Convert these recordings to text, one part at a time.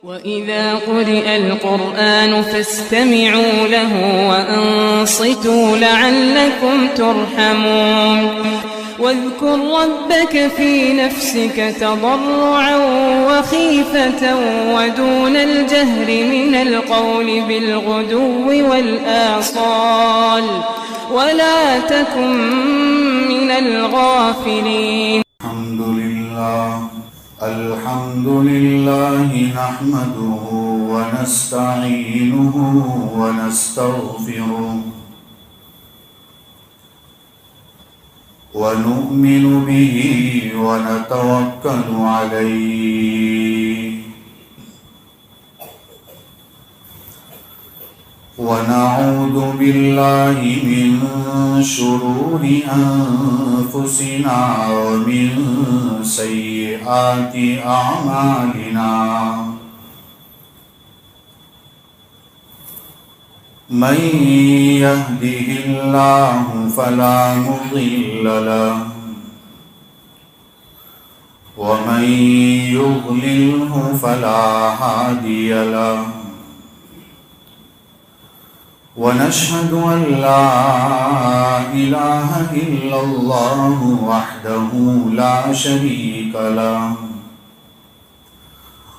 وَإِذَا قُرِئَ الْقُرْآنُ فَاسْتَمِعُوا لَهُ وَأَنصِتُوا لَعَلَّكُمْ تُرْحَمُونَ واذكر ربك في نفسك تضرعا وخيفة ودون الجهر من القول بالغدو والآصال ولا تكن من الغافلين. الحمد لله نحمده ونستعينه ونستغفره ونؤمن به ونتوكل عليه ونعوذ بالله من شرور أنفسنا ومن سيئات أعمالنا من يهده الله فلا مضل له ومن يضلله فلا هادي له ونشهد أن لا إله إلا الله وحده لا شريك له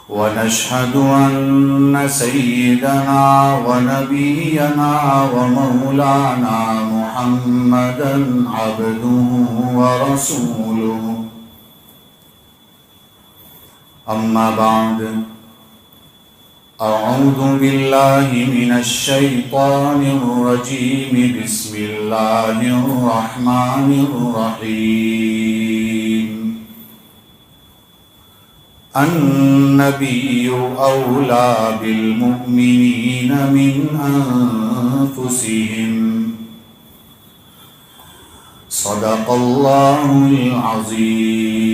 ونشهد أن سيدنا ونبينا ومولانا محمدا عبده ورسوله أما بعد أعوذ بالله من الشيطان الرجيم بسم الله الرحمن الرحيم النبي أولى بالمؤمنين من أنفسهم صدق الله العظيم.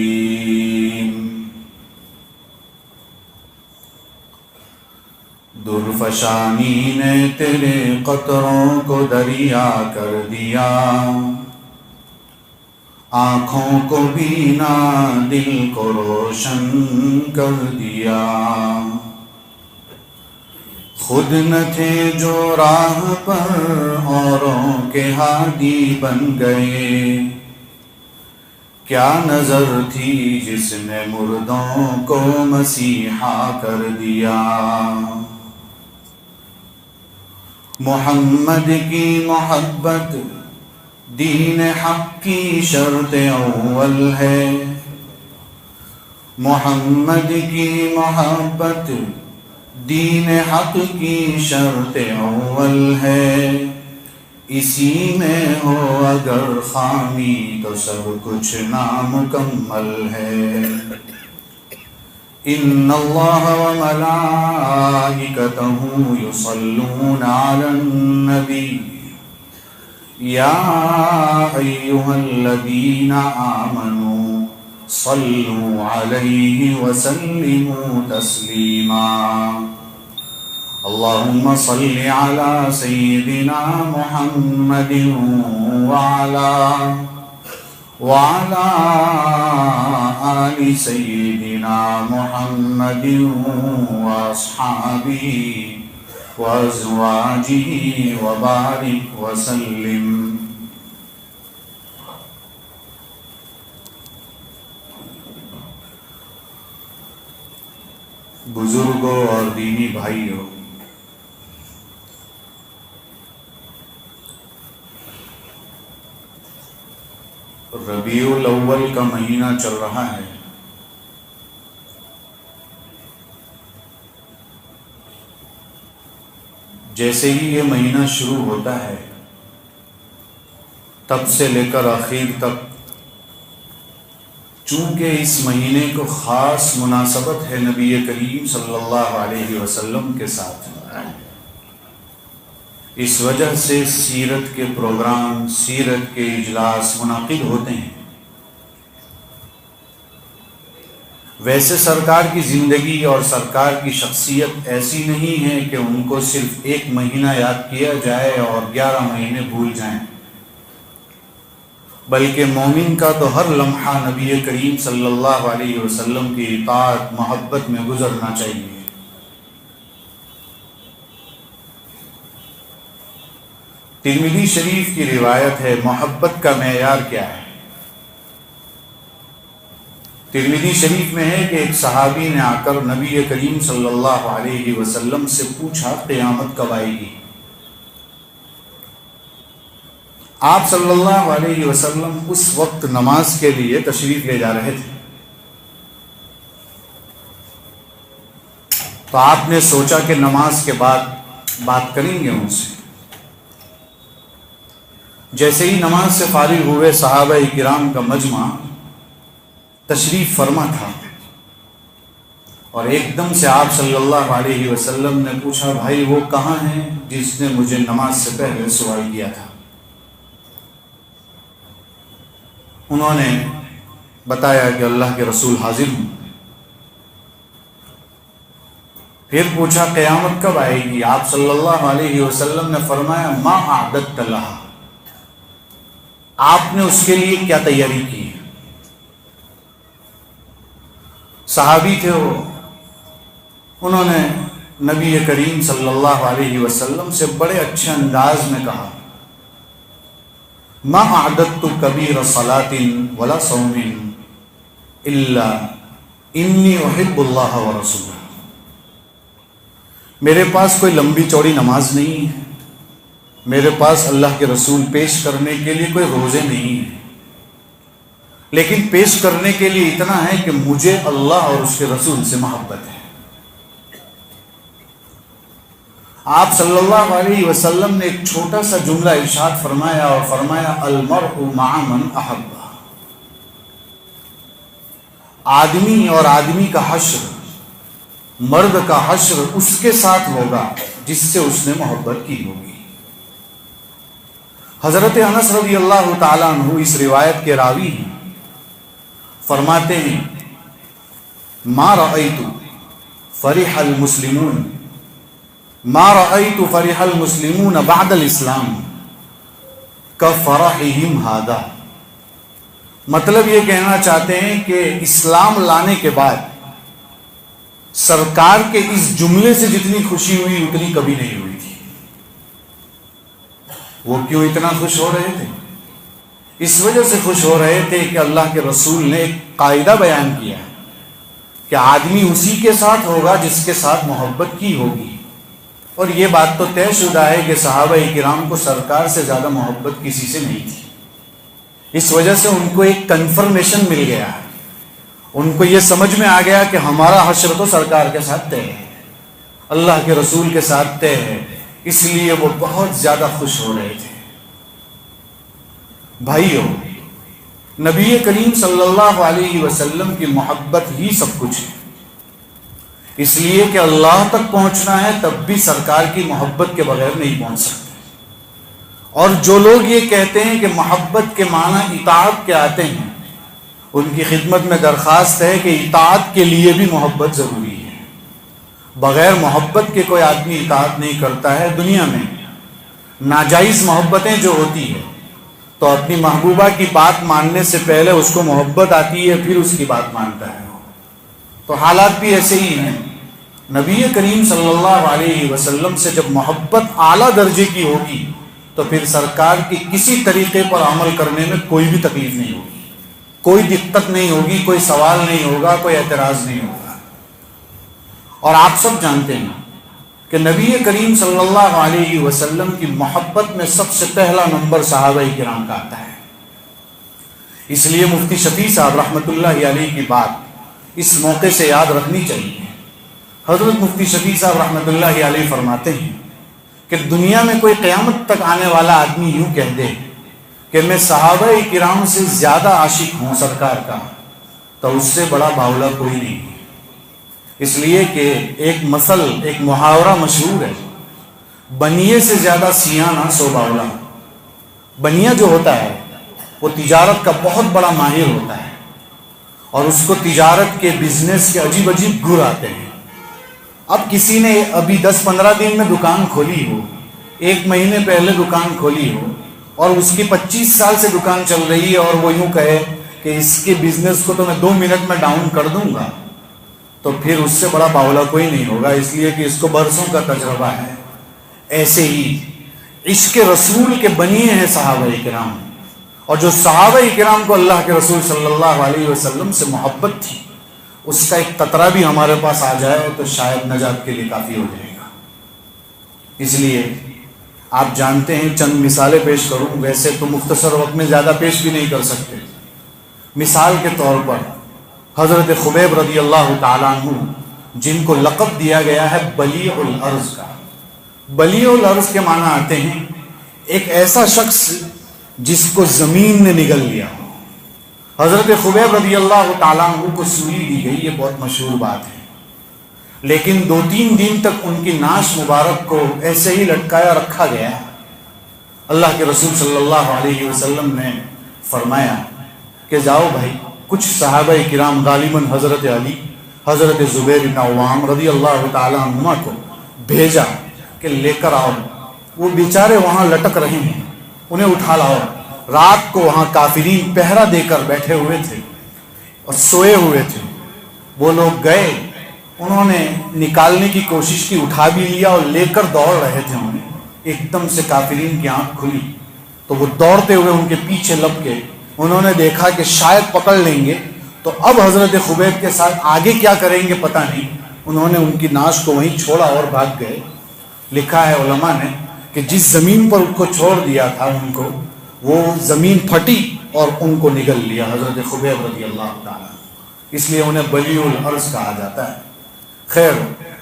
درفشانی نے تیرے قطروں کو دریا کر دیا، آنکھوں کو بینا دل کو روشن کر دیا. خود نہ تھے جو راہ پر اوروں کے ہادی بن گئے، کیا نظر تھی جس نے مردوں کو مسیحا کر دیا. محمد کی محبت دین حق کی شرط اول ہے، محمد کی محبت دین حق کی شرط اول ہے. اسی میں ہو اگر خامی تو سب کچھ نامکمل ہے. ان اللہ وملائکتہ یصلون علی النبی یا ایہا الذین آمنوا صلوا علیہ وسلموا تسلیما. اللہم صل علی سیدنا محمد وعلى آل سيدنا محمد وأصحابه وأزواجه وبارك وسلم. بزرگوں اور دینی بھائیوں، ربیع الاول کا مہینہ چل رہا ہے. جیسے ہی یہ مہینہ شروع ہوتا ہے تب سے لے کر آخر تک، چونکہ اس مہینے کو خاص مناسبت ہے نبی کریم صلی اللہ علیہ وسلم کے ساتھ، اس وجہ سے سیرت کے پروگرام، سیرت کے اجلاس منعقد ہوتے ہیں. ویسے سرکار کی زندگی اور سرکار کی شخصیت ایسی نہیں ہے کہ ان کو صرف ایک مہینہ یاد کیا جائے اور 11 مہینے بھول جائیں، بلکہ مومن کا تو ہر لمحہ نبی کریم صلی اللہ علیہ وسلم کی اطاعت محبت میں گزرنا چاہیے. ترمذی شریف کی روایت ہے، محبت کا معیار کیا ہے؟ ترمذی شریف میں ہے کہ ایک صحابی نے آ کر نبی کریم صلی اللہ علیہ وسلم سے پوچھا قیامت کب آئے گی؟ آپ صلی اللہ علیہ وسلم اس وقت نماز کے لیے تشریف لے جا رہے تھے، تو آپ نے سوچا کہ نماز کے بعد بات کریں گے ان سے۔ جیسے ہی نماز سے فارغ ہوئے، صحابہ کرام کا مجمع تشریف فرما تھا، اور ایک دم سے آپ صلی اللہ علیہ وسلم نے پوچھا، بھائی وہ کہاں ہیں جس نے مجھے نماز سے پہلے سوال کیا تھا؟ انہوں نے بتایا کہ اللہ کے رسول حاضر ہوں۔ پھر پوچھا قیامت کب آئے گی؟ آپ صلی اللہ علیہ وسلم نے فرمایا، ما اعددت لها، آپ نے اس کے لیے کیا تیاری کی ہے؟ صحابی تھے وہ، انہوں نے نبی کریم صلی اللہ علیہ وسلم سے بڑے اچھے انداز میں کہا، ما اعددت کبیر صلاۃ ولا صوم الا انی احب اللہ ورسولہ، میرے پاس کوئی لمبی چوڑی نماز نہیں ہے، میرے پاس اللہ کے رسول پیش کرنے کے لیے کوئی روزے نہیں ہیں، لیکن پیش کرنے کے لیے اتنا ہے کہ مجھے اللہ اور اس کے رسول سے محبت ہے۔ آپ صلی اللہ علیہ وسلم نے ایک چھوٹا سا جملہ ارشاد فرمایا، اور فرمایا، المرء مع من احب، آدمی اور آدمی کا حشر، مرد کا حشر اس کے ساتھ ہوگا جس سے اس نے محبت کی ہوگی۔ حضرت انس رضی اللہ تعالیٰ عنہ اس روایت کے راوی ہیں، فرماتے ہیں، ما رأیت فرح المسلمون بعد الاسلام کفرحہم ھذا، مطلب یہ کہنا چاہتے ہیں کہ اسلام لانے کے بعد سرکار کے اس جملے سے جتنی خوشی ہوئی اتنی کبھی نہیں ہوئی تھی۔ وہ کیوں اتنا خوش ہو رہے تھے؟ اس وجہ سے خوش ہو رہے تھے کہ اللہ کے رسول نے ایک قاعدہ بیان کیا کہ آدمی اسی کے ساتھ ہوگا جس کے ساتھ محبت کی ہوگی، اور یہ بات تو طے شدہ ہے کہ صحابہ کرام کو سرکار سے زیادہ محبت کسی سے نہیں تھی۔ اس وجہ سے ان کو ایک کنفرمیشن مل گیا، ان کو یہ سمجھ میں آ گیا کہ ہمارا حشر تو سرکار کے ساتھ طے ہے، اللہ کے رسول کے ساتھ طے ہے، اس لیے وہ بہت زیادہ خوش ہو رہے تھے۔ بھائیوں، نبی کریم صلی اللہ علیہ وسلم کی محبت ہی سب کچھ ہے، اس لیے کہ اللہ تک پہنچنا ہے تب بھی سرکار کی محبت کے بغیر نہیں پہنچ سکتے۔ اور جو لوگ یہ کہتے ہیں کہ محبت کے معنی اطاعت کے آتے ہیں، ان کی خدمت میں درخواست ہے کہ اطاعت کے لیے بھی محبت ضروری ہے۔ بغیر محبت کے کوئی آدمی اطاعت نہیں کرتا ہے۔ دنیا میں ناجائز محبتیں جو ہوتی ہے تو اپنی محبوبہ کی بات ماننے سے پہلے اس کو محبت آتی ہے، پھر اس کی بات مانتا ہے۔ تو حالات بھی ایسے ہی ہیں۔ نبی کریم صلی اللہ علیہ وسلم سے جب محبت اعلیٰ درجے کی ہوگی تو پھر سرکار کی کسی طریقے پر عمل کرنے میں کوئی بھی تکلیف نہیں ہوگی، کوئی دقت نہیں ہوگی، کوئی سوال نہیں ہوگا، کوئی اعتراض نہیں ہوگا۔ اور آپ سب جانتے ہیں کہ نبی کریم صلی اللہ علیہ وسلم کی محبت میں سب سے پہلا نمبر صحابہ کرام کا آتا ہے۔ اس لیے مفتی شفیع صاحب رحمۃ اللہ علیہ کی بات اس موقع سے یاد رکھنی چاہیے۔ حضرت مفتی شفیع صاحب رحمۃ اللہ علیہ فرماتے ہیں کہ دنیا میں کوئی قیامت تک آنے والا آدمی یوں کہہ دے کہ میں صحابہ کرام سے زیادہ عاشق ہوں سرکار کا، تو اس سے بڑا باولا کوئی نہیں ہے۔ اس لیے کہ ایک مثل، ایک محاورہ مشہور ہے، بنیے سے زیادہ سیاہ نہ سو باولا۔ بنیا جو ہوتا ہے وہ تجارت کا بہت بڑا ماہر ہوتا ہے، اور اس کو تجارت کے بزنس کے عجیب عجیب گر آتے ہیں۔ اب کسی نے ابھی 10-15 دن میں دکان کھولی ہو، 1 مہینے پہلے دکان کھولی ہو، اور اس کی 25 سال سے دکان چل رہی ہے، اور وہ یوں کہے کہ اس کے بزنس کو تو میں 2 منٹ میں ڈاؤن کر دوں گا، تو پھر اس سے بڑا باولا کوئی نہیں ہوگا، اس لیے کہ اس کو برسوں کا تجربہ ہے۔ ایسے ہی عشق رسول کے بنیے ہیں صحابہ کرام، اور جو صحابہ کرام کو اللہ کے رسول صلی اللہ علیہ وسلم سے محبت تھی، اس کا ایک قطرہ بھی ہمارے پاس آ جائے تو شاید نجات کے لیے کافی ہو جائے گا۔ اس لیے آپ جانتے ہیں، چند مثالیں پیش کروں، ویسے تو مختصر وقت میں زیادہ پیش بھی نہیں کر سکتے۔ مثال کے طور پر حضرت خبیب رضی اللہ تعالیٰ عنہ، جن کو لقب دیا گیا ہے بلیع الارض کا۔ بلیع الارض کے معنی آتے ہیں ایک ایسا شخص جس کو زمین نے نگل لیا ہو۔ حضرت خبیب رضی اللہ تعالیٰ عنہ کو سولی دی گئی، یہ بہت مشہور بات ہے، لیکن 2-3 دن تک ان کی ناش مبارک کو ایسے ہی لٹکایا رکھا گیا۔ اللہ کے رسول صلی اللہ علیہ وسلم نے فرمایا کہ جاؤ بھائی، کچھ صحابہ کرام غالباً حضرت علی، حضرت زبیر بن عوام رضی اللہ تعالیٰ عنہما کو بھیجا کہ لے کر آؤ، وہ بیچارے وہاں لٹک رہے ہیں، انہیں اٹھا لاؤ۔ رات کو وہاں کافرین پہرا دے کر بیٹھے ہوئے تھے اور سوئے ہوئے تھے۔ وہ لوگ گئے، انہوں نے نکالنے کی کوشش کی، اٹھا بھی لیا اور لے کر دوڑ رہے تھے انہیں۔ ایک دم سے کافرین کی آنکھ کھلی تو وہ دوڑتے ہوئے ان کے پیچھے لپ کے، انہوں نے دیکھا کہ شاید پکڑ لیں گے، تو اب حضرت خبیب کے ساتھ آگے کیا کریں گے پتہ نہیں، انہوں نے ان کی ناش کو وہیں چھوڑا اور بھاگ گئے۔ لکھا ہے علماء نے کہ جس زمین پر ان کو چھوڑ دیا تھا ان کو، وہ زمین پھٹی اور ان کو نگل لیا حضرت خبیب رضی اللہ تعالیٰ، اس لیے انہیں بلیع الارض کہا جاتا ہے۔ خیر،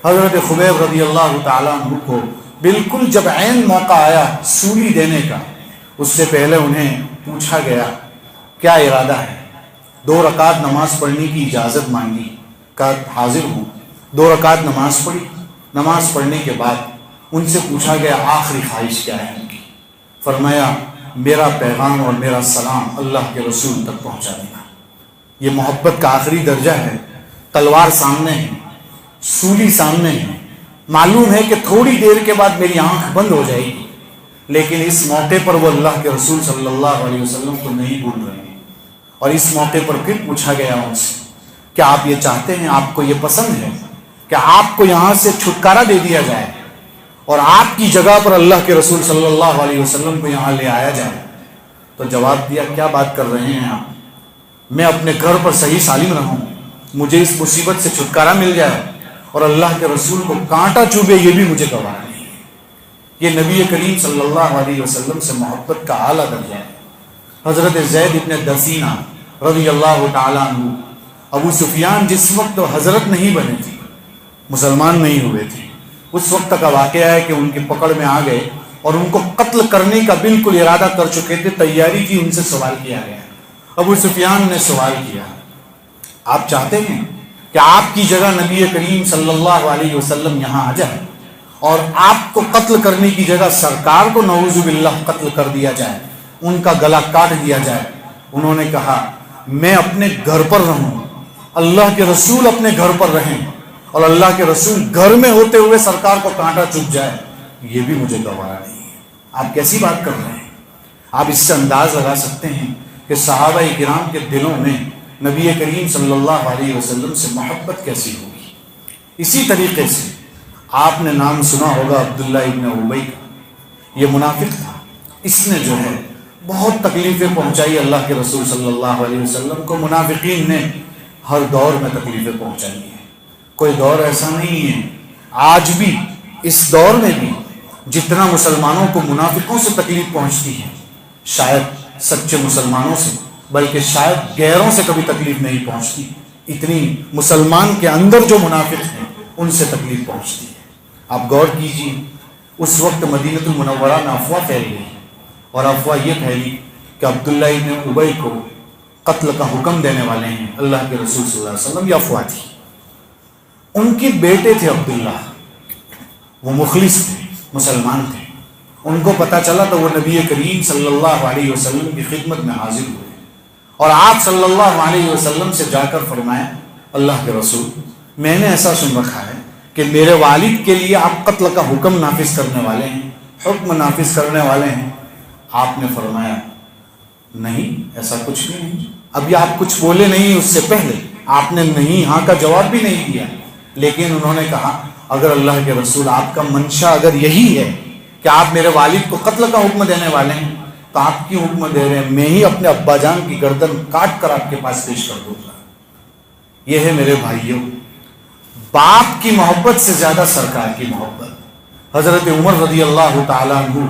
حضرت خبیب رضی اللہ تعالیٰ عنہ کو بالکل جب عین موقع آیا سولی دینے کا، اس سے پہلے انہیں پوچھا گیا کیا ارادہ ہے؟ 2 رکعت نماز پڑھنے کی اجازت مانگی، کہا حاضر ہوں۔ 2 رکعت نماز پڑھی۔ نماز پڑھنے کے بعد ان سے پوچھا گیا آخری خواہش کیا ہے ان کی؟ فرمایا میرا پیغام اور میرا سلام اللہ کے رسول تک پہنچا دینا۔ یہ محبت کا آخری درجہ ہے۔ تلوار سامنے ہے، سولی سامنے ہے، معلوم ہے کہ تھوڑی دیر کے بعد میری آنکھ بند ہو جائے گی، لیکن اس موقع پر وہ اللہ کے رسول صلی اللہ علیہ وسلم کو نہیں بھول رہے ہیں۔ اور اس موقع پر پھر پوچھا گیا ان سے کیا آپ یہ چاہتے ہیں، آپ کو یہ پسند ہے کہ آپ کو یہاں سے چھٹکارا دے دیا جائے اور آپ کی جگہ پر اللہ کے رسول صلی اللہ علیہ وسلم کو یہاں لے آیا جائے؟ تو جواب دیا کیا بات کر رہے ہیں آپ، میں اپنے گھر پر صحیح سالم رہوں، مجھے اس مصیبت سے چھٹکارا مل جائے اور اللہ کے رسول کو کانٹا چوبے، یہ بھی مجھے گوارا نہیں ہے۔ یہ نبی کریم صلی اللہ علیہ وسلم سے محبت کا اعلیٰ درجہ ہے۔ حضرت زید ابن دثینہ رضی اللہ تعالیٰ عنہ، ابو سفیان جس وقت حضرت نہیں بنے تھے، مسلمان نہیں ہوئے تھے، اس وقت کا واقعہ ہے کہ ان کی پکڑ میں آ گئے اور ان کو قتل کرنے کا بالکل ارادہ کر چکے تھے، تیاری تھی، ان سے سوال کیا گیا۔ ابو سفیان نے سوال کیا آپ چاہتے ہیں کہ آپ کی جگہ نبی کریم صلی اللہ علیہ وسلم یہاں آ جائے اور آپ کو قتل کرنے کی جگہ سرکار کو نعوذ باللہ قتل کر دیا جائے، ان کا گلا کاٹ دیا جائے؟ انہوں نے کہا میں اپنے گھر پر رہوں، اللہ کے رسول اپنے گھر پر رہیں اور اللہ کے رسول گھر میں ہوتے ہوئے سرکار کو کانٹا چبھ جائے، یہ بھی مجھے گوارا نہیں ہے۔ آپ کیسی بات کر رہے ہیں؟ آپ اس سے انداز لگا سکتے ہیں کہ صحابہ کرام کے دلوں میں نبی کریم صلی اللہ علیہ وسلم سے محبت کیسی ہوگی۔ اسی طریقے سے آپ نے نام سنا ہوگا عبداللہ ابن ابی کا، یہ منافق تھا، اس نے جو ہے بہت تکلیفیں پہنچائی اللہ کے رسول صلی اللہ علیہ وسلم کو۔ منافقین نے ہر دور میں تکلیفیں پہنچائی ہیں، کوئی دور ایسا نہیں ہے، آج بھی اس دور میں بھی جتنا مسلمانوں کو منافقوں سے تکلیف پہنچتی ہے، شاید سچے مسلمانوں سے بلکہ شاید غیروں سے کبھی تکلیف نہیں پہنچتی، اتنی مسلمان کے اندر جو منافق ہیں ان سے تکلیف پہنچتی ہے۔ آپ غور کیجیے، اس وقت مدینہ المنورہ میں افواہ پھیل گئی، اور افواہ یہ پھیلی کہ عبداللہ ابن ابی کو قتل کا حکم دینے والے ہیں اللہ کے رسول صلی اللہ علیہ وسلم۔ یہ افواہ تھی۔ ان کے بیٹے تھے عبداللہ، وہ مخلص تھے، مسلمان تھے، ان کو پتہ چلا تو وہ نبی کریم صلی اللہ علیہ وسلم کی خدمت میں حاضر ہوئے اور آپ صلی اللہ علیہ وسلم سے جا کر فرمایا اللہ کے رسول میں نے ایسا سن رکھا ہے کہ میرے والد کے لیے آپ قتل کا حکم نافذ کرنے والے ہیں، حکم نافذ کرنے والے ہیں۔ آپ نے فرمایا نہیں، ایسا کچھ بھی نہیں۔ ابھی آپ کچھ بولے نہیں، اس سے پہلے آپ نے نہیں ہاں کا جواب بھی نہیں دیا، لیکن انہوں نے کہا اگر اللہ کے رسول آپ کا منشا اگر یہی ہے کہ آپ میرے والد کو قتل کا حکم دینے والے ہیں، تو آپ کی حکم دے رہے ہیں، میں ہی اپنے ابا جان کی گردن کاٹ کر آپ کے پاس پیش کر دوں گا۔ یہ ہے میرے بھائیوں باپ کی محبت سے زیادہ سرکار کی محبت۔ حضرت عمر رضی اللہ تعالیٰ عنہ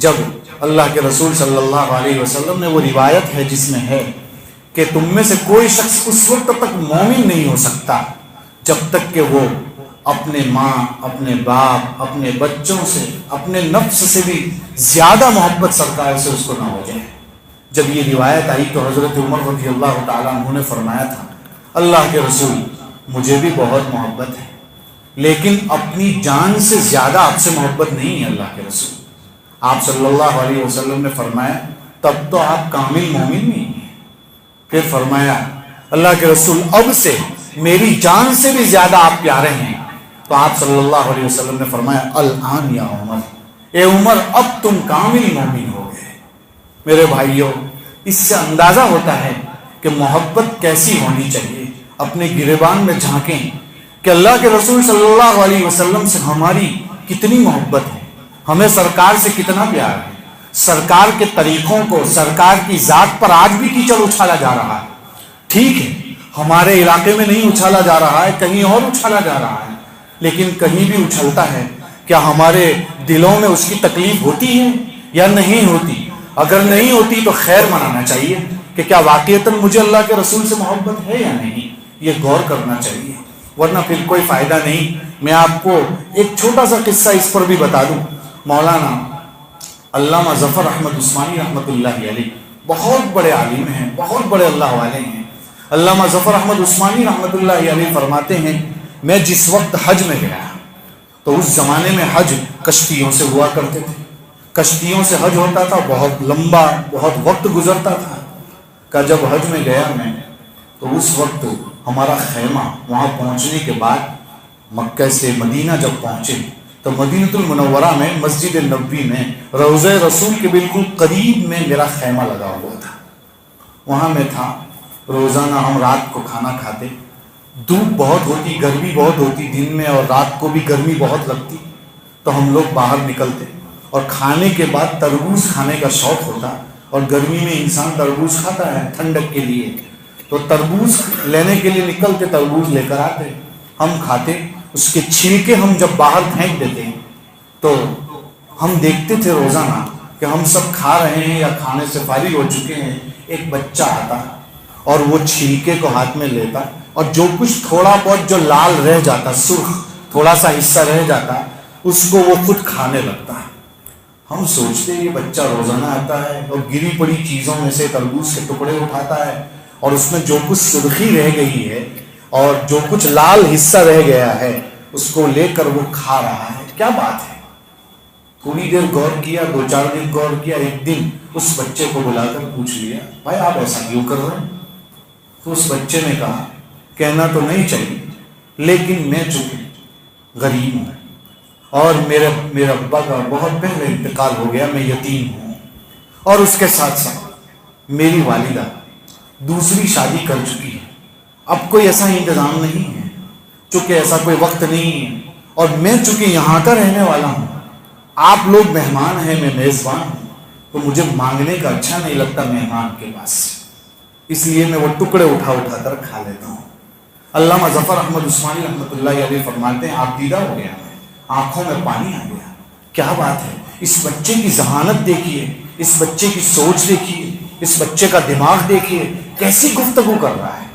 جب اللہ کے رسول صلی اللہ علیہ وسلم نے، وہ روایت ہے جس میں ہے کہ تم میں سے کوئی شخص اس وقت تک مومن نہیں ہو سکتا جب تک کہ وہ اپنے ماں، اپنے باپ، اپنے بچوں سے، اپنے نفس سے بھی زیادہ محبت سرکار سے اس کو نہ ہو جائے۔ جب یہ روایت آئی تو حضرت عمر رضی اللہ تعالیٰ عنہ نے فرمایا تھا، اللہ کے رسول مجھے بھی بہت محبت ہے، لیکن اپنی جان سے زیادہ آپ سے محبت نہیں ہے اللہ کے رسول۔ آپ صلی اللہ علیہ وسلم نے فرمایا تب تو آپ کامل مومن نہیں ہیں۔ پھر فرمایا اللہ کے رسول اب سے میری جان سے بھی زیادہ آپ پیارے ہیں۔ تو آپ صلی اللہ علیہ وسلم نے فرمایا الآن یا عمر، اے عمر اب تم کامل مومن ہو گئے۔ میرے بھائیوں اس سے اندازہ ہوتا ہے کہ محبت کیسی ہونی چاہیے۔ اپنے گریبان میں جھانکیں کہ اللہ کے رسول صلی اللہ علیہ وسلم سے ہماری کتنی محبت ہے، ہمیں سرکار سے کتنا پیار ہے۔ سرکار کے طریقوں کو، سرکار کی ذات پر آج بھی کیچڑ اچھالا جا رہا ہے۔ ٹھیک ہے ہمارے علاقے میں نہیں اچھالا جا رہا ہے، کہیں اور اچھالا جا رہا ہے، لیکن کہیں بھی اچھلتا ہے کیا ہمارے دلوں میں اس کی تکلیف ہوتی ہے یا نہیں ہوتی؟ اگر نہیں ہوتی تو خیر منانا چاہیے کہ کیا واقعتاً مجھے اللہ کے رسول سے محبت ہے یا نہیں، یہ غور کرنا چاہیے، ورنہ پھر کوئی فائدہ نہیں۔ میں آپ کو ایک چھوٹا سا قصہ اس پر بھی بتا دوں۔ مولانا علامہ ظفر احمد عثمانی رحمۃ اللہ علیہ بہت بڑے عالم ہیں، بہت بڑے اللہ والے ہیں۔ علامہ ظفر احمد عثمانی رحمۃ اللہ علیہ فرماتے ہیں میں جس وقت حج میں گیا تو اس زمانے میں حج کشتیوں سے ہوا کرتے تھے، کشتیوں سے حج ہوتا تھا، بہت لمبا، بہت وقت گزرتا تھا۔ کہ جب حج میں گیا میں تو اس وقت ہمارا خیمہ وہاں پہنچنے کے بعد مکہ سے مدینہ جب پہنچے تو مدینۃ المنورہ میں مسجد نبوی میں روضہ رسول کے بالکل قریب میں میرا خیمہ لگا ہوا تھا، وہاں میں تھا۔ روزانہ ہم رات کو کھانا کھاتے، دھوپ بہت ہوتی، گرمی بہت ہوتی دن میں، اور رات کو بھی گرمی بہت لگتی، تو ہم لوگ باہر نکلتے اور کھانے کے بعد تربوز کھانے کا شوق ہوتا، اور گرمی میں انسان تربوز کھاتا ہے ٹھنڈک کے لیے، تو تربوز لینے کے لیے نکلتے، تربوز لے کر آتے، ہم کھاتے، اس کے چھلکے ہم جب باہر پھینک دیتے ہیں تو ہم دیکھتے تھے روزانہ کہ ہم سب کھا رہے ہیں یا کھانے سے فارغ ہو چکے ہیں، ایک بچہ آتا اور وہ چھلکے کو ہاتھ میں لیتا، اور جو کچھ تھوڑا بہت جو لال رہ جاتا، سرخ تھوڑا سا حصہ رہ جاتا، اس کو وہ خود کھانے لگتا ہے۔ ہم سوچتے یہ بچہ روزانہ آتا ہے اور گری پڑی چیزوں میں سے تربوز کے ٹکڑے اٹھاتا ہے، اور اس میں جو کچھ سرخی رہ گئی ہے اور جو کچھ لال حصہ رہ گیا ہے اس کو لے کر وہ کھا رہا ہے، کیا بات ہے؟ تھوڑی دیر غور کیا، 2-4 دن غور کیا، ایک دن اس بچے کو بلا کر پوچھ لیا بھائی آپ ایسا کیوں کر رہے ہیں؟ تو اس بچے نے کہا کہنا تو نہیں چاہیے لیکن میں چونکہ غریب ہوں اور میرے ابا کا بہت پہلے انتقال ہو گیا، میں یتیم ہوں، اور اس کے ساتھ ساتھ میری والدہ دوسری شادی کر چکی ہے، اب کوئی ایسا انتظام نہیں ہے، چونکہ ایسا کوئی وقت نہیں ہے، اور میں چونکہ یہاں کا رہنے والا ہوں، آپ لوگ مہمان ہیں، میں میزبان ہوں، تو مجھے مانگنے کا اچھا نہیں لگتا مہمان کے پاس، اس لیے میں وہ ٹکڑے اٹھا کر کھا لیتا ہوں۔ علامہ ظفر احمد عثمانی رحمۃ اللہ علیہ فرماتے ہیں آپ دیدہ ہو گیا، آنکھوں میں پانی آ گیا، کیا بات ہے؟ اس بچے کی ذہانت دیکھیے، اس بچے کی سوچ دیکھیے، اس بچے کا دماغ دیکھیے، کیسی گفتگو کر رہا ہے،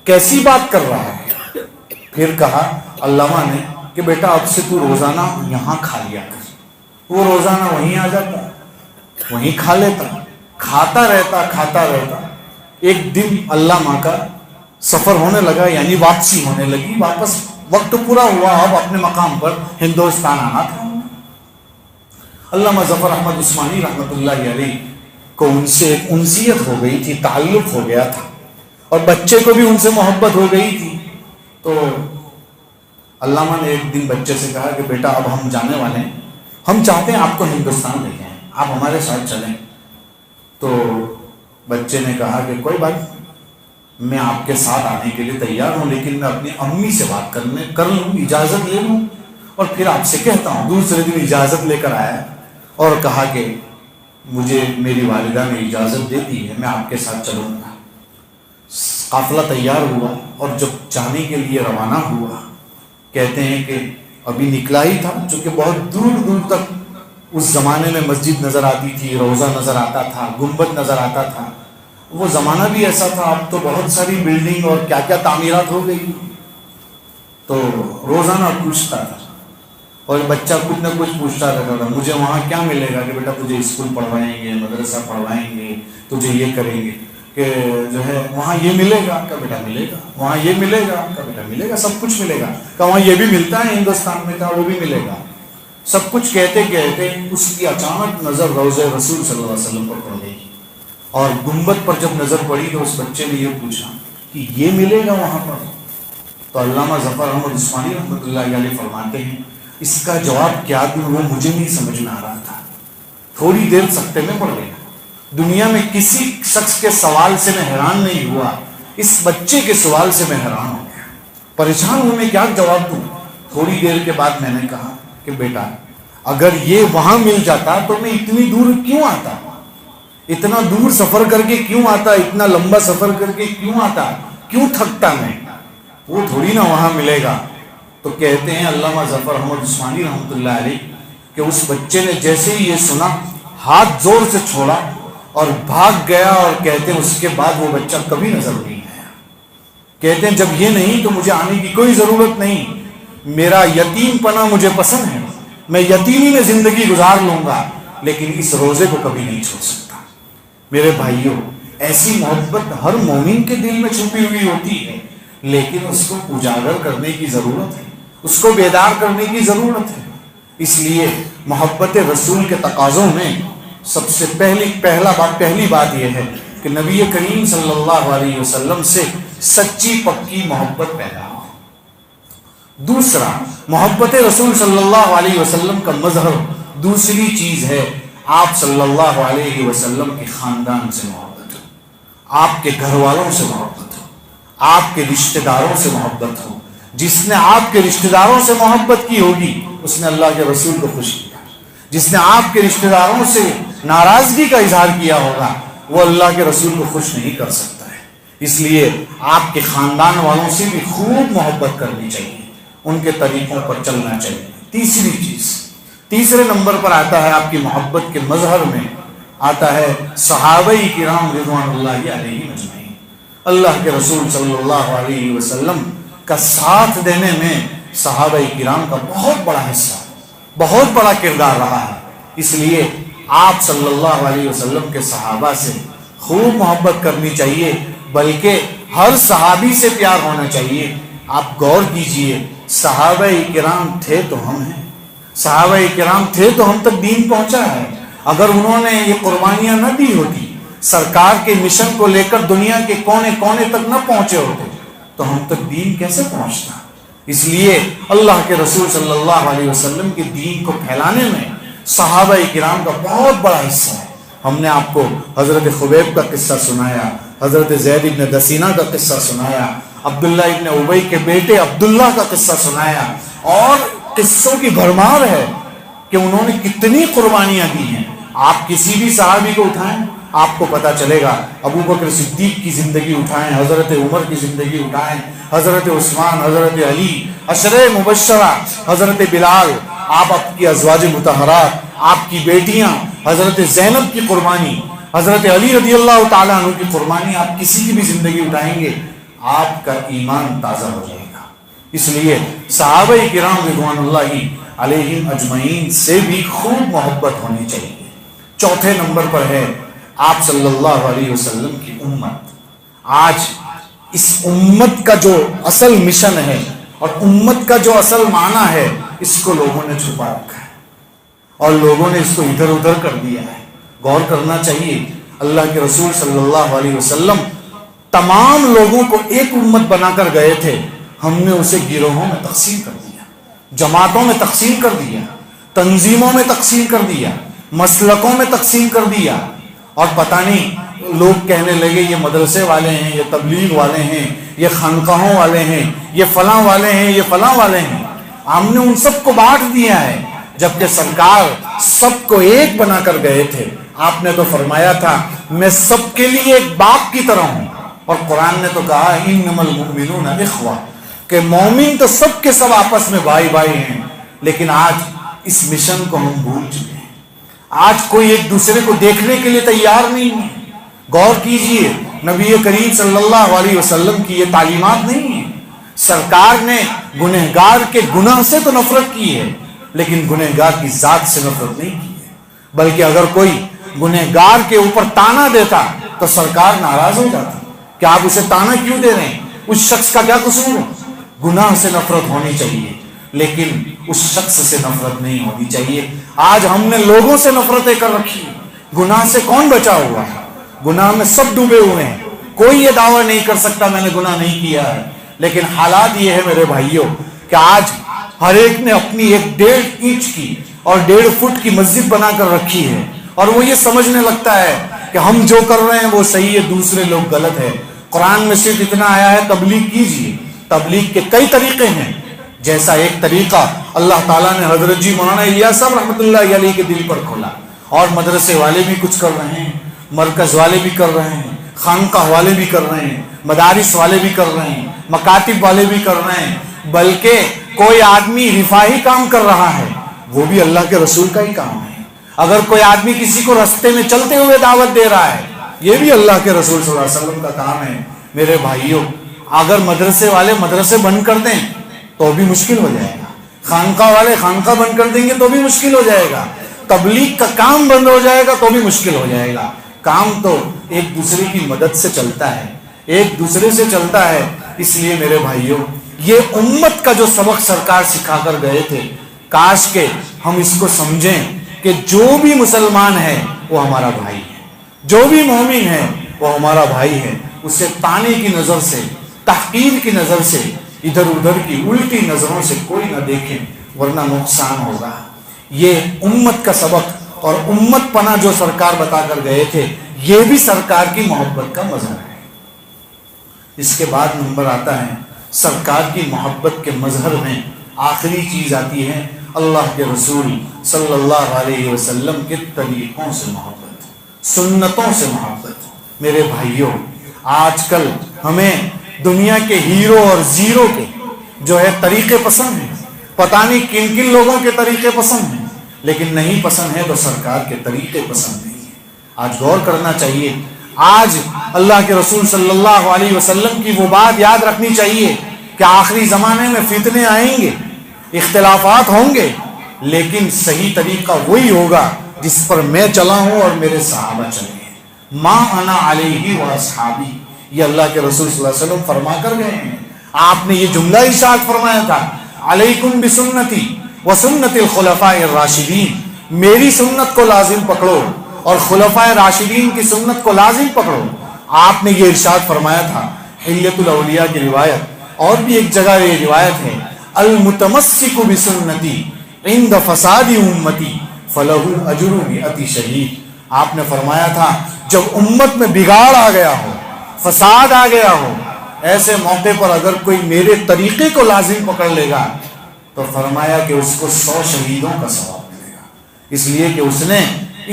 کیسی بات کر رہا ہے۔ پھر کہا علامہ نے کہ بیٹا اب سے تو روزانہ یہاں کھا لیا کر۔ وہ روزانہ وہیں آ جاتا، وہیں کھا لیتا، کھاتا رہتا۔ ایک دن علامہ کا سفر ہونے لگا، یعنی واپسی ہونے لگی، واپس وقت پورا ہوا، اب اپنے مقام پر ہندوستان آنا تھا۔ علامہ ظفر احمد عثمانی رحمۃ اللہ علیہ کو ان سے ایک انسیت ہو گئی تھی، تعلق ہو گیا تھا، اور بچے کو بھی ان سے محبت ہو گئی تھی۔ تو علامہ نے ایک دن بچے سے کہا کہ بیٹا اب ہم جانے والے ہیں، ہم چاہتے ہیں آپ کو ہندوستان لے جائیں، آپ ہمارے ساتھ چلیں۔ تو بچے نے کہا کہ کوئی بات، میں آپ کے ساتھ آنے کے لیے تیار ہوں، لیکن میں اپنی امی سے بات کر لوں، اجازت لے لوں، اور پھر آپ سے کہتا ہوں۔ دوسرے دن اجازت لے کر آیا اور کہا کہ مجھے میری والدہ نے اجازت دے دی ہے، میں آپ کے ساتھ چلوں گا۔ قافلہ تیار ہوا اور جب جانے کے لیے روانہ ہوا، کہتے ہیں کہ ابھی نکلا ہی تھا، چونکہ بہت دور دور تک اس زمانے میں مسجد نظر آتی تھی، روضہ نظر آتا تھا، گنبد نظر آتا تھا۔ وہ زمانہ بھی ایسا تھا، اب تو بہت ساری بلڈنگ اور کیا کیا تعمیرات ہو گئی۔ تو روزانہ پوچھتا تھا، اور بچہ کچھ نہ کچھ پوچھتا رہتا تھا، مجھے وہاں کیا ملے گا؟ کہ بیٹا تجھے اسکول پڑھوائیں گے، مدرسہ پڑھوائیں گے، تجھے یہ کریں گے، کہ جو ہے وہاں یہ ملے گا؟ کہ بیٹا ملے گا۔ وہاں یہ ملے گا؟ کہ بیٹا ملے گا، سب کچھ ملے گا۔ کہ وہاں یہ بھی ملتا ہے ہندوستان میں؟ کہ وہ بھی ملے گا۔ سب کچھ کہتے کہتے اس کی اچانک نظر روضہ رسول صلی اللہ علیہ وسلم پر پڑ گئی، اور گنبد پر جب نظر پڑی تو اس بچے نے یہ پوچھا کہ یہ ملے گا وہاں پر؟ تو علامہ ظفر احمد عثمانی رحمۃ اللہ علیہ فرماتے ہیں اس کا جواب کیا دوں، وہ مجھے نہیں سمجھ میں آ رہا تھا۔ تھوڑی دیر سکتے میں پڑ گیا۔ دنیا میں کسی شخص کے سوال سے میں حیران نہیں ہوا، اس بچے کے سوال سے میں حیران ہو گیا، پریشان ہوں میں کیا جواب دوں۔ تھوڑی دیر کے بعد میں نے کہا کہ بیٹا اگر یہ وہاں مل جاتا تو میں اتنی دور کیوں آتا؟ اتنا دور سفر کر کے کیوں آتا؟ اتنا لمبا سفر کر کے کیوں آتا؟ کیوں تھکتا میں؟ وہ تھوڑی نہ وہاں ملے گا۔ تو کہتے ہیں علامہ ظفر احمد عثمانی رحمۃ اللہ علیہ کہ اس بچے نے جیسے ہی یہ سنا ہاتھ زور سے چھوڑا اور بھاگ گیا، اور کہتے ہیں اس کے بعد وہ بچہ کبھی نظر نہیں آیا۔ کہتے ہیں جب یہ نہیں تو مجھے آنے کی کوئی ضرورت نہیں، میرا یتیم پنا مجھے پسند ہے، میں یتیمی میں زندگی گزار لوں گا، لیکن اس روزے کو کبھی نہیں چھوڑ سکتا۔ میرے بھائیوں، ایسی محبت ہر مومن کے دل میں چھپی ہوئی ہوتی ہے، لیکن اس کو اجاگر کرنے کی ضرورت ہے، اس کو بیدار کرنے کی ضرورت ہے۔ اس لیے محبت رسول کے تقاضوں میں سب سے پہلی بات یہ ہے کہ نبی کریم صلی اللہ علیہ وسلم سے سچی پکی محبت پیدا ہو۔ دوسرا، محبت رسول صلی اللہ علیہ وسلم کا مظہر دوسری چیز ہے آپ صلی اللہ علیہ وسلم کے خاندان سے محبت ہو، آپ کے گھر والوں سے محبت ہو، آپ کے رشتہ داروں سے محبت ہو۔ جس نے آپ کے رشتہ داروں سے محبت کی ہوگی اس نے اللہ کے رسول کو خوش کیا، جس نے آپ کے رشتہ داروں سے ناراضگی کا اظہار کیا ہوگا وہ اللہ کے رسول کو خوش نہیں کر سکتا ہے۔ اس لیے آپ کے خاندان والوں سے بھی خوب محبت کرنی چاہیے، ان کے طریقوں پر چلنا چاہیے۔ تیسری چیز، تیسرے نمبر پر آتا ہے آپ کی محبت کے مظہر میں آتا ہے صحابہ کرام رضوان اللہ علیہم اجمعین۔ اللہ کے رسول صلی اللہ علیہ وسلم کا ساتھ دینے میں صحابہ کرام کا بہت بڑا حصہ، بہت بڑا کردار رہا ہے۔ اس لیے آپ صلی اللہ علیہ وسلم کے صحابہ سے خوب محبت کرنی چاہیے، بلکہ ہر صحابی سے پیار ہونا چاہیے۔ آپ غور کیجئے، صحابہ کرام تھے تو ہم ہیں، صحابہ کرام تھے تو ہم تک دین پہنچا ہے۔ اگر انہوں نے یہ قربانیاں نہ دی ہوتی، سرکار کے مشن کو لے کر دنیا کے کونے کونے تک نہ پہنچے ہوتے تو ہم تک دین کیسے پہنچتا؟ اس لیے اللہ کے رسول صلی اللہ علیہ وسلم کے دین کو پھیلانے میں صحابہ کرام کا بہت بڑا حصہ ہے۔ ہم نے آپ کو حضرت خبیب کا قصہ سنایا، حضرت زید ابن دسینہ کا قصہ سنایا، عبداللہ ابن ابی کے بیٹے عبداللہ کا قصہ سنایا، اور قصوں کی بھرمار ہے کہ انہوں نے کتنی قربانیاں دی ہیں۔ آپ کسی بھی صحابی کو اٹھائیں آپ کو پتا چلے گا، ابو بکر صدیق کی زندگی اٹھائیں، حضرت عمر کی زندگی اٹھائیں، حضرت عثمان، حضرت علی، عشرہ مبشرہ، حضرت بلال، آپ کی ازواج مطہرات، آپ کی بیٹیاں، حضرت زینب کی قربانی، حضرت علی رضی اللہ تعالیٰ عنہ کی قربانی، آپ کسی کی بھی زندگی اٹھائیں گے آپ کا ایمان تازہ ہو جائے گا۔ اس لیے صحابہ کرام رضوان اللہ علیہم اجمعین سے بھی خوب محبت ہونی چاہیے۔ چوتھے نمبر پر ہے آپ صلی اللہ علیہ وسلم کی امت۔ آج اس امت کا جو اصل مشن ہے اور امت کا جو اصل معنی ہے اس کو لوگوں نے چھپا رکھا ہے اور لوگوں نے اس کو ادھر ادھر کر دیا ہے۔ غور کرنا چاہیے، اللہ کے رسول صلی اللہ علیہ وسلم تمام لوگوں کو ایک امت بنا کر گئے تھے، ہم نے اسے گروہوں میں تقسیم کر دیا، جماعتوں میں تقسیم کر دیا، تنظیموں میں تقسیم کر دیا، مسلکوں میں تقسیم کر دیا، اور پتہ نہیں لوگ کہنے لگے یہ مدرسے والے ہیں، یہ تبلیغ والے ہیں، یہ خانقاہوں والے ہیں، یہ فلاں والے ہیں، یہ فلاں والے ہیں۔ ہم نے ان سب کو بانٹ دیا ہے، جبکہ سرکار سب کو ایک بنا کر گئے تھے. آپ نے تو فرمایا تھا میں سب کے لیے ایک باپ کی طرح ہوں, اور قرآن نے تو کہا انما المؤمنون اخوہ, کہ مومن تو سب کے سب آپس میں بھائی بھائی ہیں. لیکن آج اس مشن کو ہم بھول چکے ہیں. آج کوئی ایک دوسرے کو دیکھنے کے لیے تیار نہیں ہے. غور کیجئے, نبی کریم صلی اللہ علیہ وسلم کی یہ تعلیمات نہیں ہیں. سرکار نے گنہگار کے گناہ سے تو نفرت کی ہے, لیکن گنہگار کی ذات سے نفرت نہیں کی ہے. بلکہ اگر کوئی گنہگار کے اوپر تانا دیتا تو سرکار ناراض ہو جاتی کہ آپ اسے تانا کیوں دے رہے ہیں, اس شخص کا کیا قصور ہے. گناہ سے نفرت ہونی چاہیے, لیکن اس شخص سے نفرت نہیں ہونی چاہیے. آج ہم نے لوگوں سے نفرتیں کر رکھی ہیں. گناہ سے کون بچا ہوا ہے؟ گناہ میں سب ڈوبے ہوئے ہیں. کوئی یہ دعویٰ نہیں کر سکتا میں نے گناہ نہیں کیا ہے. لیکن حالات یہ ہے میرے بھائیوں کہ آج ہر ایک نے اپنی ایک 1.5 انچ کی اور 1.5 فٹ کی مسجد بنا کر رکھی ہے, اور وہ یہ سمجھنے لگتا ہے کہ ہم جو کر رہے ہیں وہ صحیح ہے, دوسرے لوگ غلط ہے. قرآن میں صرف اتنا آیا ہے تبلیغ کیجیے. تبلیغ کے کئی طریقے ہیں. جیسا ایک طریقہ اللہ تعالیٰ نے حضرت جی مولانا الیاس صاحب رحمۃ اللہ علیہ کے دل پر کھولا, اور مدرسے والے بھی کچھ کر رہے ہیں, مرکز والے بھی کر رہے ہیں, خانقاہ والے بھی کر رہے ہیں, مدارس والے بھی کر رہے ہیں, مکاتب والے بھی کر رہے ہیں. بلکہ کوئی آدمی رفاہی کام کر رہا ہے, وہ بھی اللہ کے رسول کا ہی کام ہے. اگر کوئی آدمی کسی کو رستے میں چلتے ہوئے دعوت دے رہا ہے, یہ بھی اللہ کے رسول صلی اللہ علیہ وسلم کا کام ہے. میرے بھائیوں, اگر مدرسے والے مدرسے بند کر دیں تو بھی مشکل ہو جائے گا, خانقاہ والے خانقاہ بند کر دیں گے تو بھی مشکل ہو جائے گا, تبلیغ کا کام بند ہو جائے گا تو بھی مشکل ہو جائے گا. کام تو ایک دوسرے کی مدد سے چلتا ہے, ایک دوسرے سے چلتا ہے. اس لیے میرے بھائیوں, یہ امت کا جو سبق سرکار سکھا کر گئے تھے, کاش کہ ہم اس کو سمجھیں کہ جو بھی مسلمان ہے وہ ہمارا بھائی ہے, جو بھی مومن ہے وہ ہمارا بھائی ہے. اسے تانے کی نظر سے, تحقیر کی نظر سے, ادھر ادھر کی الٹی نظروں سے کوئی نہ دیکھیں, ورنہ نقصان ہوگا. یہ امت کا سبق اور امت پناہ جو سرکار بتا کر گئے تھے, یہ بھی سرکار کی محبت کا مظہر ہے. اس کے بعد نمبر آتا ہے سرکار کی محبت کے مظہر میں آخری چیز آتی ہے اللہ کے رسول صلی اللہ علیہ وسلم کے طریقوں سے محبت, سنتوں سے محبت. میرے بھائیوں, آج کل ہمیں دنیا کے ہیرو اور زیرو کے جو ہے طریقے پسند ہیں. پتہ نہیں کن کن لوگوں کے طریقے پسند ہیں, لیکن نہیں پسند ہے تو سرکار کے طریقے پسند نہیں ہیں. آج غور کرنا چاہیے. آج اللہ کے رسول صلی اللہ علیہ وسلم کی وہ بات یاد رکھنی چاہیے کہ آخری زمانے میں فتنے آئیں گے, اختلافات ہوں گے, لیکن صحیح طریقہ وہی ہوگا جس پر میں چلا ہوں اور میرے صحابہ چلے ہیں. ما انا علیہ و اصحابی, یہ اللہ کے رسول صلی اللہ علیہ وسلم فرما کر گئے ہیں. آپ نے یہ جملہ ارشاد فرمایا تھا, علیکم بسنتی و سنت الخلفاء الراشدین, میری سنت کو لازم پکڑو اور خلفاء راشدین کی سنت کو لازم پکڑو. آپ نے یہ ارشاد فرمایا تھا. حلیۃ الاولیاء کی روایت, اور بھی ایک جگہ یہ روایت ہے, المتمسک بسنتی عند فساد امتی فلہ اجر مئۃ شہید. آپ نے فرمایا تھا جب امت میں بگاڑ آ گیا ہو, فساد آ گیا ہو, ایسے موقع پر اگر کوئی میرے طریقے کو لازم پکڑ لے گا تو فرمایا کہ اس کو 100 شہیدوں کا ثواب ملے گا. اس لیے کہ اس نے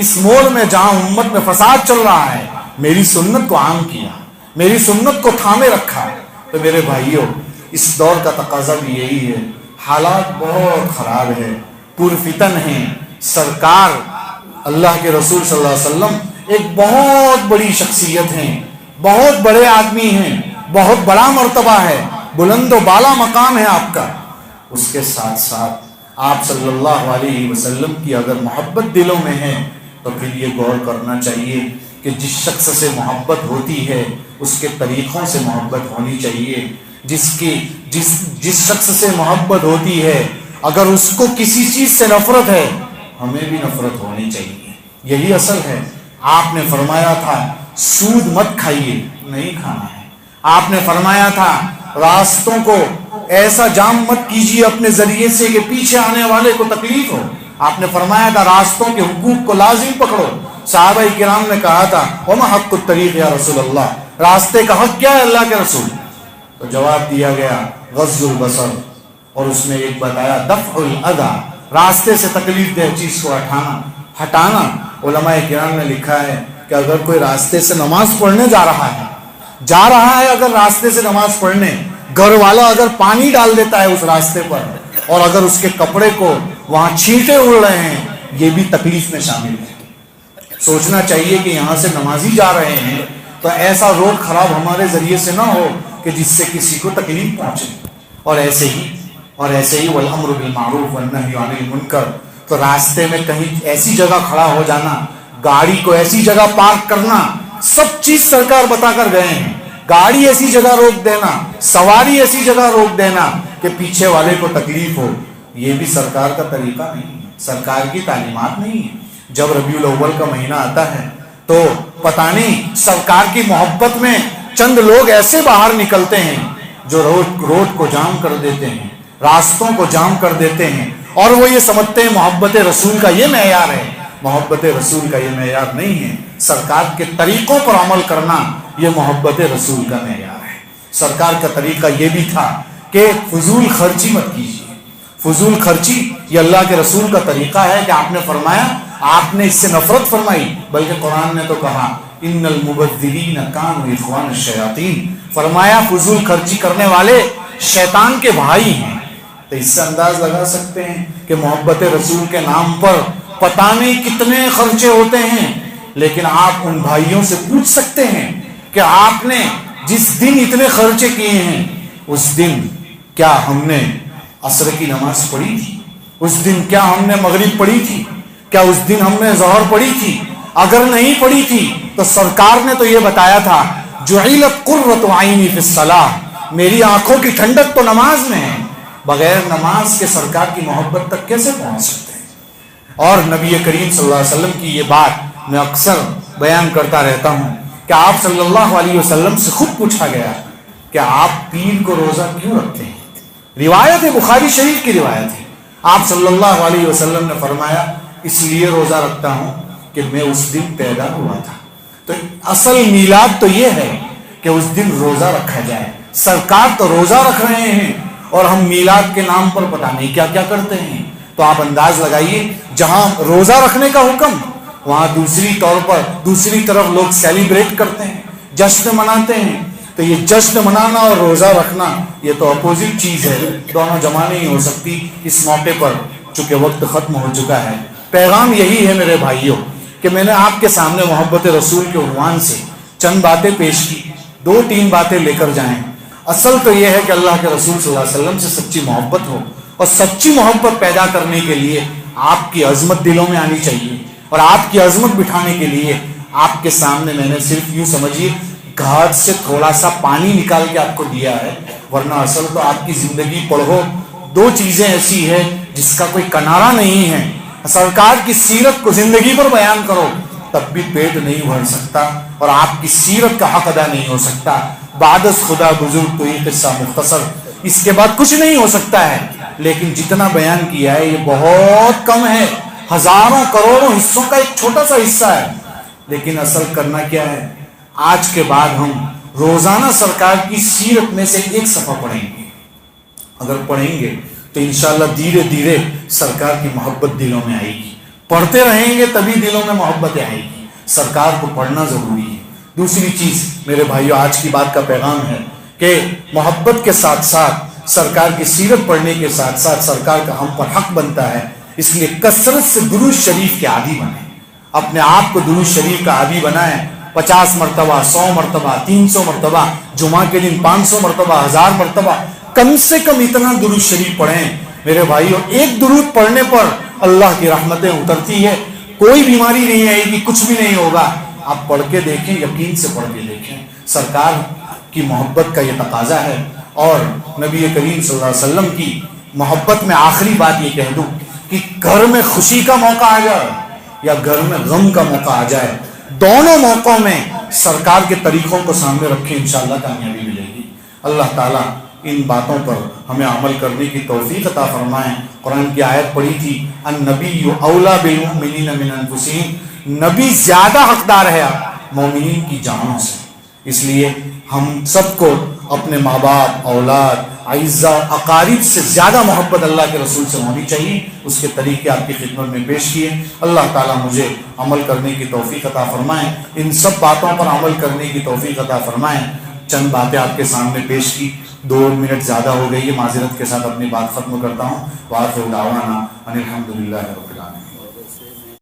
اس موڑ میں جہاں امت میں فساد چل رہا ہے میری سنت کو عام کیا, میری سنت کو تھامے رکھا. تو میرے بھائیوں, اس دور کا تقاضا بھی یہی ہے. حالات بہت خراب ہے, پرفتن ہیں. سرکار اللہ کے رسول صلی اللہ علیہ وسلم ایک بہت بڑی شخصیت ہیں, بہت بڑے آدمی ہیں, بہت بڑا مرتبہ ہے, بلند و بالا مقام ہے آپ کا. اس کے ساتھ ساتھ آپ صلی اللہ علیہ وسلم کی اگر محبت دلوں میں ہے تو پھر یہ غور کرنا چاہیے کہ جس شخص سے محبت ہوتی ہے اس کے طریقوں سے محبت ہونی چاہیے. جس شخص سے محبت ہوتی ہے اگر اس کو کسی چیز سے نفرت ہے ہمیں بھی نفرت ہونی چاہیے. یہی اصل ہے. آپ نے فرمایا تھا سود مت کھائیے, نہیں کھانا ہے. آپ نے فرمایا تھا راستوں کو ایسا جام مت کیجیے اپنے ذریعے سے کہ پیچھے آنے والے کو تکلیف ہو. آپ نے فرمایا تھا راستوں کے حقوق کو لازم پکڑو. صحابہ کرام نے کہا تھا وما حق الطریق یا رسول اللہ, راستے کا حق کیا ہے اللہ کے رسول؟ تو جواب دیا گیا غض البصر, اور اس میں ایک بتایا دفع الاذى, راستے سے تکلیف دہ چیز کو ہٹانا. علماء کرام نے لکھا ہے کہ اگر کوئی راستے سے نماز پڑھنے جا رہا ہے اگر راستے سے نماز پڑھنے، گھر والا اگر پانی ڈال دیتا ہے اس راستے پر اور اگر اس کے کپڑے کو وہاں چھینٹے اڑ رہے ہیں، یہ بھی تکلیف میں شامل ہے. سوچنا چاہیے کہ یہاں سے نمازی جا رہے ہیں تو ایسا روڈ خراب ہمارے ذریعے سے نہ ہو کہ جس سے کسی کو تکلیف پہنچے. اور ایسے ہی والامر بالمعروف والنہی عن المنکر، تو راستے میں کہیں ایسی جگہ کھڑا ہو جانا، گاڑی کو ایسی جگہ پارک کرنا، سب چیز سرکار بتا کر گئے ہیں. گاڑی ایسی جگہ روک دینا، سواری ایسی جگہ روک دینا کہ پیچھے والے کو تکلیف ہو، یہ بھی سرکار کا طریقہ نہیں ہے، سرکار کی تعلیمات نہیں ہے. جب ربیع الاول کا مہینہ آتا ہے تو پتہ نہیں سرکار کی محبت میں چند لوگ ایسے باہر نکلتے ہیں جو روڈ کو جام کر دیتے ہیں، راستوں کو جام کر دیتے ہیں، اور وہ یہ سمجھتے ہیں محبت رسول کا یہ معیار ہے. محبت رسول کا یہ معیار نہیں ہے. سرکار کے طریقوں پر عمل کرنا یہ محبت رسول کا معیار ہے. سرکار کا طریقہ یہ بھی تھا کہ فضول خرچی مت کیجیے. فضول خرچی یہ اللہ کے رسول کا طریقہ ہے کہ آپ نے فرمایا، آپ نے اس سے نفرت فرمائی، بلکہ قرآن نے تو کہا ان المبذرین کانوا اخوان الشیاطین، فرمایا فضول خرچی کرنے والے شیطان کے بھائی ہیں. تو اس سے انداز لگا سکتے ہیں کہ محبت رسول کے نام پر پتہ نہیں کتنے خرچے ہوتے ہیں، لیکن آپ ان بھائیوں سے پوچھ سکتے ہیں کہ آپ نے جس دن اتنے خرچے کیے ہیں اس دن کیا ہم نے عصر کی نماز پڑھی تھی؟ اس دن کیا ہم نے مغرب پڑھی تھی؟ کیا اس دن ہم نے ظہر پڑھی تھی؟ اگر نہیں پڑھی تھی تو سرکار نے تو یہ بتایا تھا جعلت قرۃ عینی فی الصلاۃ، میری آنکھوں کی ٹھنڈک تو نماز میں ہے. بغیر نماز کے سرکار کی محبت تک کیسے پہنچ سکتے ہیں؟ اور نبی کریم صلی اللہ علیہ وسلم کی یہ بات میں اکثر بیان کرتا رہتا ہوں کہ آپ صلی اللہ علیہ وسلم سے خود پوچھا گیا کہ آپ پیر کو روزہ کیوں رکھتے ہیں؟ روایت ہے، بخاری شریف کی روایت ہے. آپ صلی اللہ علیہ وسلم نے فرمایا اس لیے روزہ رکھتا ہوں کہ میں اس دن پیدا ہوا تھا. تو اصل میلاد تو یہ ہے کہ اس دن روزہ رکھا جائے. سرکار تو روزہ رکھ رہے ہیں اور ہم میلاد کے نام پر پتہ نہیں کیا کیا کرتے ہیں. تو آپ انداز لگائیے، جہاں روزہ رکھنے کا حکم وہاں دوسری طرف لوگ سیلیبریٹ کرتے ہیں، جشن مناتے ہیں. تو یہ جشن منانا اور روزہ رکھنا یہ تو اپوزٹ چیز ہے، دونوں جمع نہیں ہو سکتی. اس موقع پر چونکہ وقت ختم ہو چکا ہے، پیغام یہی ہے میرے بھائیوں کہ میں نے آپ کے سامنے محبت رسول کے عنوان سے چند باتیں پیش کی. 2-3 باتیں لے کر جائیں. اصل تو یہ ہے کہ اللہ کے رسول صلی اللہ علیہ وسلم سے سچی محبت ہو، اور سچی محبت پیدا کرنے کے لیے آپ کی عظمت دلوں میں آنی چاہیے. اور آپ کی عظمت بٹھانے کے لیے آپ کے سامنے میں نے صرف یوں سمجھیے گھاٹ سے تھوڑا سا پانی نکال کے آپ کو دیا ہے، ورنہ اصل تو آپ کی زندگی پڑھو 2 چیزیں ایسی ہے جس کا کوئی کنارہ نہیں ہے. سرکار کی سیرت کو زندگی پر بیان کرو تب بھی پیٹ نہیں بھر سکتا اور آپ کی سیرت کا حق ادا نہیں ہو سکتا. بعد از خدا بزرگ تو یہ قصہ مختصر، اس کے بعد کچھ نہیں ہو سکتا ہے. لیکن جتنا بیان کیا ہے یہ بہت کم ہے، ہزاروں کروڑوں حصوں کا ایک چھوٹا سا حصہ ہے. لیکن اصل کرنا کیا ہے؟ آج کے بعد ہم روزانہ سرکار کی سیرت میں سے ایک صفحہ پڑھیں گے. اگر پڑھیں گے تو انشاءاللہ دھیرے دھیرے سرکار کی محبت دلوں میں آئے گی. پڑھتے رہیں گے تبھی دلوں میں محبت آئے گی. سرکار کو پڑھنا ضروری ہے. دوسری چیز میرے بھائیوں، آج کی بات کا پیغام ہے کہ محبت کے ساتھ ساتھ سرکار کی سیرت پڑھنے کے ساتھ ساتھ سرکار کا ہم پر حق بنتا ہے. اس لیے کثرت سے درود شریف کے عادی بنیں. اپنے آپ کو درود شریف کا عادی بنائیں. 50 مرتبہ، 100 مرتبہ، 300 مرتبہ، جمعہ کے دن 500 مرتبہ، 1000 مرتبہ، کم سے کم اتنا درود شریف پڑھیں. میرے بھائیوں، ایک درود پڑھنے پر اللہ کی رحمتیں اترتی ہے. کوئی بیماری نہیں آئے گی، کچھ بھی نہیں ہوگا. آپ پڑھ کے دیکھیں، یقین سے پڑھ کے دیکھیں. سرکار کی محبت کا یہ تقاضا ہے. اور نبی کریم صلی اللہ علیہ وسلم کی محبت میں آخری بات یہ کہہ دوں کہ گھر میں خوشی کا موقع آ جائے یا گھر میں غم کا موقع آ جائے، دونوں موقعوں میں سرکار کے طریقوں کو سامنے رکھیں، انشاءاللہ کامیابی ملے گی. اللہ تعالیٰ ان باتوں پر ہمیں عمل کرنے کی توفیق عطا فرمائیں. قرآن کی آیت پڑھی تھی، النبی اولیٰ بالمؤمنین من انفسہم، نبی زیادہ حقدار ہے مومنین کی جانوں سے. اس لیے ہم سب کو اپنے ماں باپ، اولاد، اعزہ اقارب سے زیادہ محبت اللہ کے رسول سے ہونی چاہیے، اس کے طریقے آپ کی خدمت میں پیش کیے۔ اللہ تعالیٰ مجھے عمل کرنے کی توفیق عطا فرمائیں، ان سب باتوں پر عمل کرنے کی توفیق عطا فرمائیں۔ چند باتیں آپ کے سامنے پیش کی، 2 منٹ زیادہ ہو گئی ہے، معذرت کے ساتھ اپنی بات ختم کرتا ہوں۔ وآخر دعوانا ان الحمد للہ رب العالمین۔